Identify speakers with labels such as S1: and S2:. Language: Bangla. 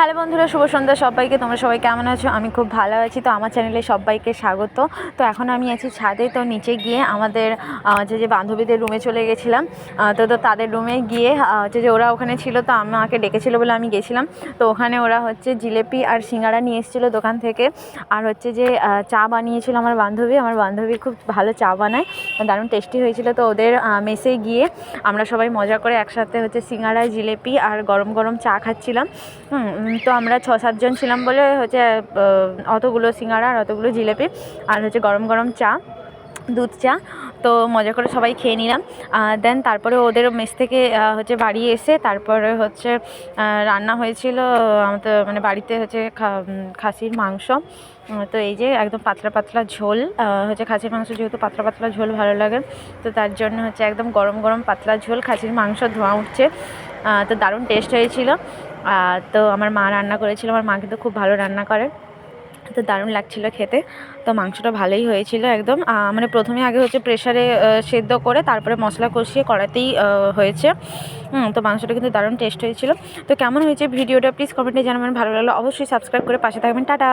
S1: হ্যালো বন্ধুরা, শুভ সন্ধ্যা সবাইকে। তোমরা সবাই কেমন আছো? আমি খুব ভালো আছি। তো আমার চ্যানেলে সবাইকে স্বাগত। তো এখন আমি আছি ছাদে। তো নিচে গিয়ে আমাদের যে বান্ধবীদের রুমে চলে গেছিলাম। তো তাদের রুমে গিয়ে যে ওরা ওখানে ছিল, তো আমাকে ডেকেছিলো বলে আমি গেছিলাম। তো ওখানে ওরা জিলেপি আর সিঙ্গাড়া নিয়ে এসেছিলো দোকান থেকে। আর যে চা বানিয়েছিল আমার বান্ধবী খুব ভালো চা বানায়, দারুণ টেস্টি হয়েছিল। তো ওদের মেসে গিয়ে আমরা সবাই মজা করে একসাথে সিঙ্গাড়া, জিলেপি আর গরম গরম চা খাচ্ছিলাম। তো আমরা 6-7 জন ছিলাম বলে অতগুলো সিঙ্গাড়া আর অতগুলো জিলেপি আর গরম গরম চা, দুধ চা। তো মজা করে সবাই খেয়ে নিলাম। দেন তারপরে ওদের মেস থেকে বাড়ি এসে তারপরে রান্না হয়েছিল আমাদের মানে বাড়িতে খাসির মাংস। তো এই যে একদম পাতলা পাতলা ঝোল, খাসির মাংস যেহেতু পাতলা পাতলা ঝোল ভালো লাগে, তো তার জন্য একদম গরম গরম পাতলা ঝোল, খাসির মাংস ধোঁয়া উঠছে। তো দারুণ টেস্ট হয়েছিল। তো আমার মা রান্না করেছিল, আমার মা কিন্তু খুব ভালো রান্না করে, তো দারুণ লাগছিল খেতে। তো মাংসটা ভালোই হয়েছিল একদম। মানে প্রথমে আগে প্রেশারে সেদ্ধ করে তারপরে মশলা কষিয়ে কড়াতেই হয়েছে। তো মাংসটা কিন্তু দারুণ টেস্ট হয়েছিল। তো কেমন হয়েছে ভিডিওটা প্লিজ কমেন্টে জানাবেন। ভালো লাগলো অবশ্যই সাবস্ক্রাইব করে পাশে থাকবেন। টাটা।